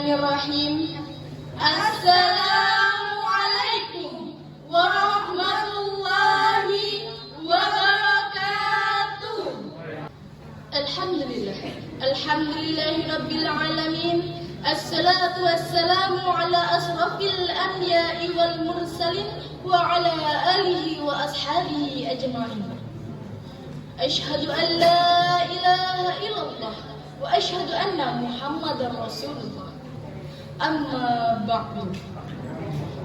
Bismillahirrahmanirrahim. Assalamualaikum warahmatullahi wabarakatuh. Alhamdulillahi rabbil alamin. Assalatu wassalamu ala asrafil anbiya'i wal mursalin wa ala alihi wa ashabihi ajma'in. Asyhadu an la ilaha illallah wa asyhadu anna Muhammadar Rasulullah. Amma ba'du.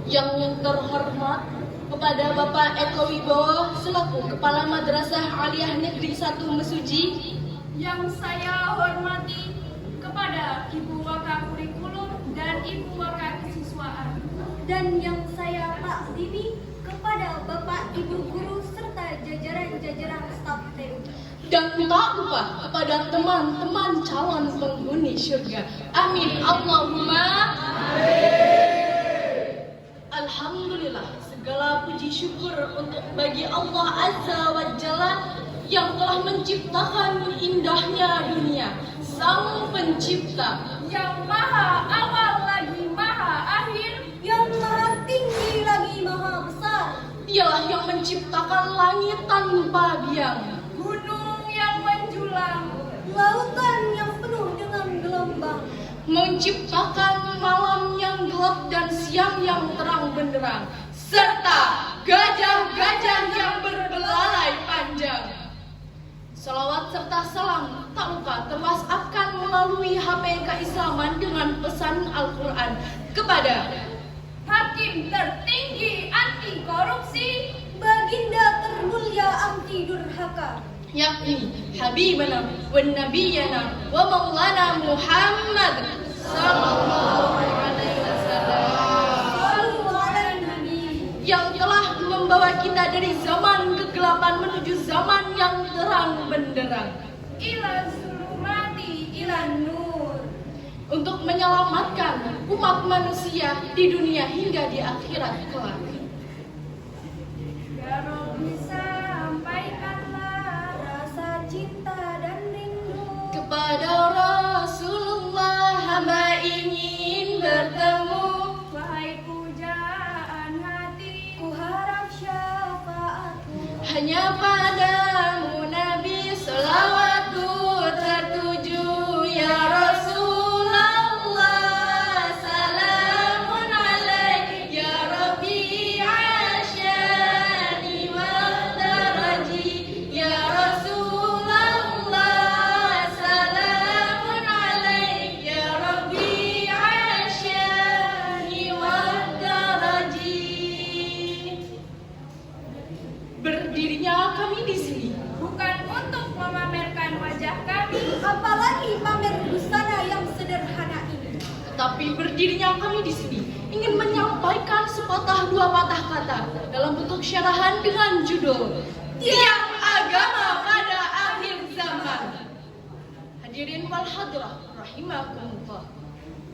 Yang terhormat kepada Bapak Eko Wibowo selaku Kepala Madrasah Aliyah Negeri 1 Mesuji. Yang saya hormati kepada Ibu Waka Kurikulum dan Ibu Waka Kesiswaan. Dan yang saya takzimi kepada Bapak Ibu Guru serta jajaran-jajaran staf TU. Dan tak lupa kepada teman-teman calon penghuni surga. Amin. Allahumma amin. Alhamdulillah, segala puji syukur untuk bagi Allah Azza wa Jalla yang telah menciptakan indahnya dunia. Sang pencipta Yang maha awal lagi maha akhir, Yang maha tinggi lagi maha besar. Dialah yang menciptakan langit tanpa biang, gunung yang menjulang, Lautan yang penuh dengan gelombang. menciptakan malam yang gelap dan siang yang terang benderang, serta gajah-gajah yang berbelalai panjang. Salawat serta salam tak lupa terwasapkan melalui HP Keislaman dengan pesan Al-Quran kepada hakim tertinggi anti korupsi, Baginda termulia anti durhaka, yakni Habibana wa Nabiyana wa Maulana Muhammad sallallahu alaihi wasallam, Sallu ala Nabi, yang telah membawa kita dari zaman kegelapan menuju zaman yang terang benderang, ila zulumati ila nur. untuk menyelamatkan umat manusia di dunia hingga di akhirat kelak. Ya Rabbi, sampaikanlah rasa cinta dan rindu Kepada Rasulullah hamba ingin bertemu, wahai pujaan hati, ku harap syafaatmu. hanya padamu Nabi salawatku tertuju. Ya Rasulullah salamun alaik, ya Rabbi asyani wa daraji. Ya Rasulullah salamun alaik, ya Rabbi asyani wa daraji. Berdirinya kami di sini bukan untuk memamerkan wajah kami, Apalagi pamer busana yang sederhana ini. tetapi berdirinya kami di sini ingin menyampaikan sepatah dua patah kata dalam bentuk syarahan dengan judul Tiang Agama pada Akhir Zaman. Hadirin wal hadirah rahimakumullah.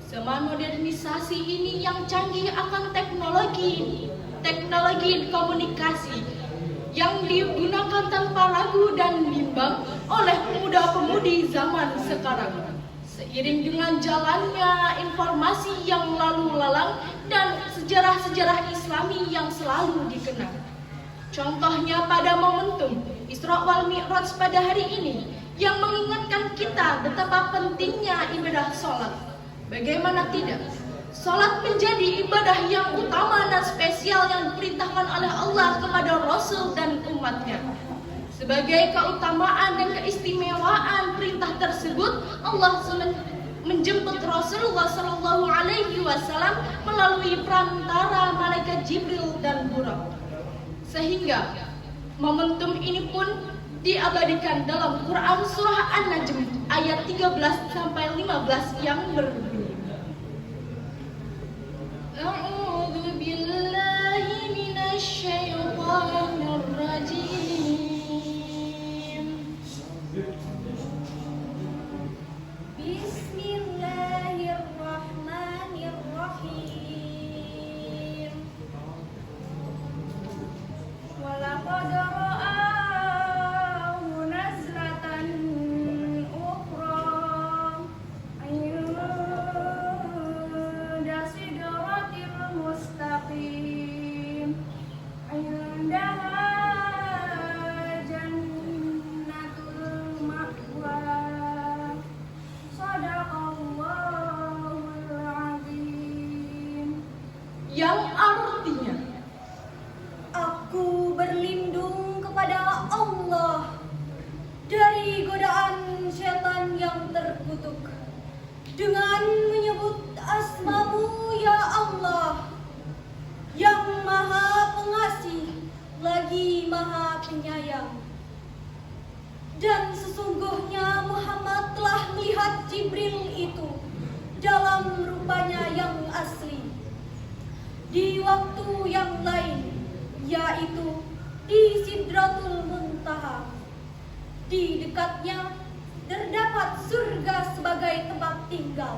Zaman modernisasi ini yang canggih akan teknologi komunikasi yang digunakan tanpa ragu dan bimbang oleh pemuda-pemudi zaman sekarang. Seiring dengan jalannya informasi yang lalu lalang dan sejarah-sejarah Islami yang selalu dikenal. Contohnya pada momentum Isra wal Mi'raj pada hari ini yang mengingatkan kita betapa pentingnya ibadah sholat. Bagaimana tidak? Sholat menjadi ibadah yang utama dan spesial yang diperintahkan oleh Allah kepada Rasul dan umatnya. Sebagai keutamaan dan keistimewaan perintah tersebut, Allah menjemput Rasulullah Shallallahu Alaihi Wasallam melalui perantara malaikat Jibril dan Burak. Sehingga momentum ini pun diabadikan dalam Quran surah An-Najm ayat 13 sampai 15 yang berbunyi. A'udzu billahi minasy syaithanir rajim. Bismillahirrahmanirrahim. walaqad ra'ahu nazlatan ukhra yang artinya Aku berlindung kepada Allah dari godaan setan yang terkutuk dengan menyebut asmamu ya Allah yang maha pengasih lagi maha penyayang. Dan sesungguhnya Muhammad telah melihat Jibril itu dalam rupanya yang asli di waktu yang lain, yaitu di Sidratul Muntaha. Di dekatnya terdapat surga sebagai tempat tinggal.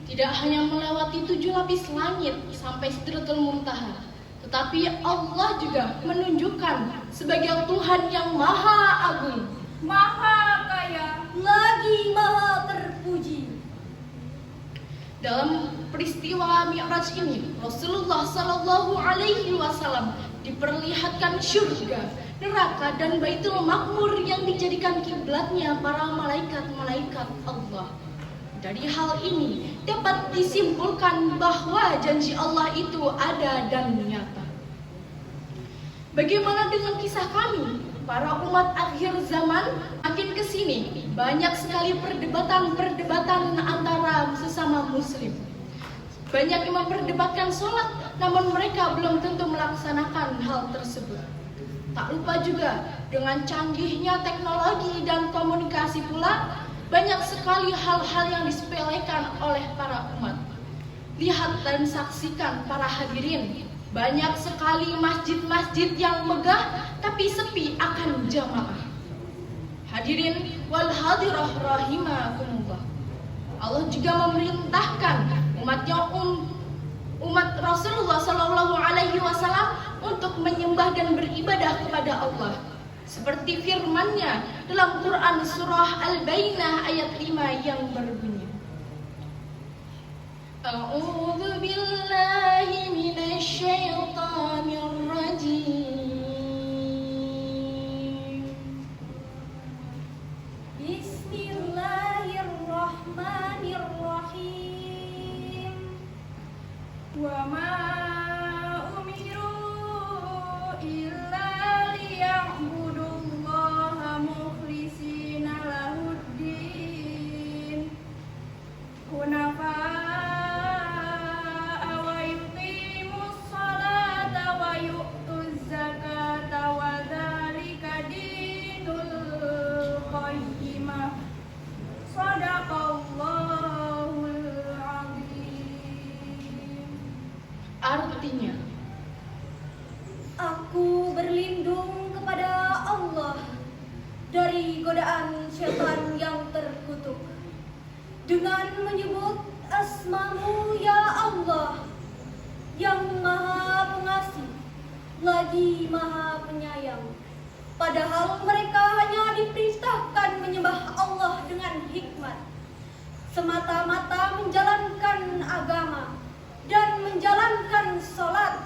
tidak hanya melewati 7 lapis langit sampai Sidratul Muntaha, tetapi Allah juga menunjukkan sebagai Tuhan yang maha agung, Maha kaya, Lagi maha terpuji. Dalam peristiwa Mi'raj ini, Rasulullah Shallallahu Alaihi Wasallam diperlihatkan surga, neraka, dan Baitul Makmur yang dijadikan kiblatnya para malaikat-malaikat Allah. Dari hal ini dapat disimpulkan bahwa janji Allah itu ada dan nyata. Bagaimana dengan kisah kami? Para umat akhir zaman makin kesini banyak sekali perdebatan antara sesama muslim. Banyak yang memperdebatkan sholat, namun mereka belum tentu melaksanakan hal tersebut. Tak lupa juga dengan canggihnya teknologi dan komunikasi pula, banyak sekali hal-hal yang disepelekan oleh para umat. Lihat dan saksikan para hadirin, banyak sekali masjid-masjid yang megah tapi sepi akan jamaah. Hadirin wal hadirah rahimakumullah. Allah juga memerintahkan umat Rasulullah Shallallahu Alaihi Wasallam untuk menyembah dan beribadah kepada Allah. Seperti firman-Nya dalam Quran surah Al-Bayyinah ayat 5 yang berbunyi, A'udzu billahi minasy syaithanir rajim. Bismillahirrahmanirrahim. wa ma umiru illa liya'budullaha mukhlishina lahuddin hunafa'a wa yuqimus salata wa yu'tuz zakata wa dzalika dinul qayyimah. Shadaqallahul azim. Artinya, Aku berlindung kepada Allah dari godaan setan yang terkutuk dengan menyebut asmamu ya Allah yang maha pengasih lagi maha penyayang. Padahal mereka hanya diperintahkan menyembah Allah dengan hikmat, semata-mata menjalankan agama dan menjalankan sholat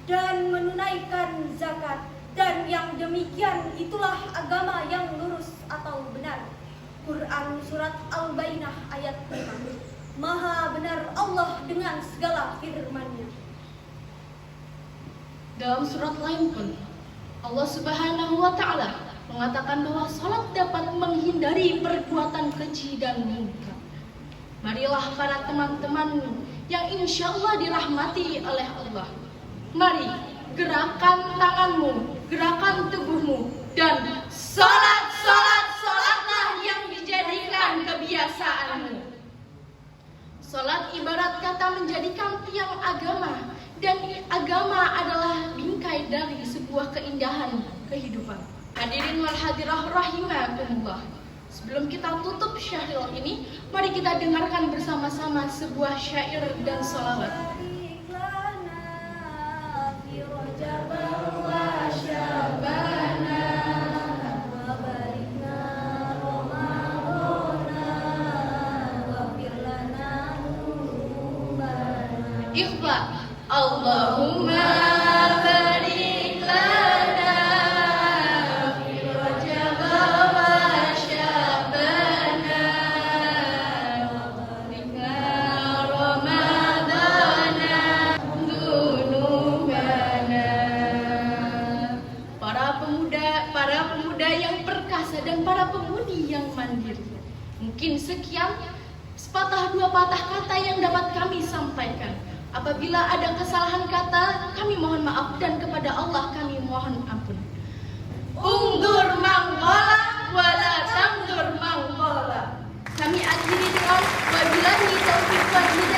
dan menunaikan zakat, dan yang demikian itulah agama yang lurus atau benar. Quran surat Al-Bayyinah ayat 5. Maha benar Allah dengan segala firman-Nya. dalam surat lain pun Allah Subhanahu wa Ta'ala mengatakan bahwa salat dapat menghindari perbuatan keji dan munkar. Marilah para teman-teman yang insya Allah dirahmati oleh Allah, mari gerakan tanganmu, gerakan tubuhmu, dan solatlah yang dijadikan kebiasaanmu. Salat ibarat kata menjadikan tiang agama, dan agama adalah bingkai dari sebuah keindahan kehidupan. Hadirin wal hadirah rahimakumullah. Sebelum kita tutup syair ini, mari kita dengarkan bersama-sama sebuah syair dan sholawat. Ikhfa, Allahumma barik lana fi Rajab wa Sya'bana wa barik sekian sepatah dua patah kata yang dapat kami sampaikan. Apabila ada kesalahan kata, kami mohon maaf, dan kepada Allah kami mohon ampun. Ungdur mangkola wala tamdur mangkola. Kami akhiri dengan wabillahi taufiq wal hidayah.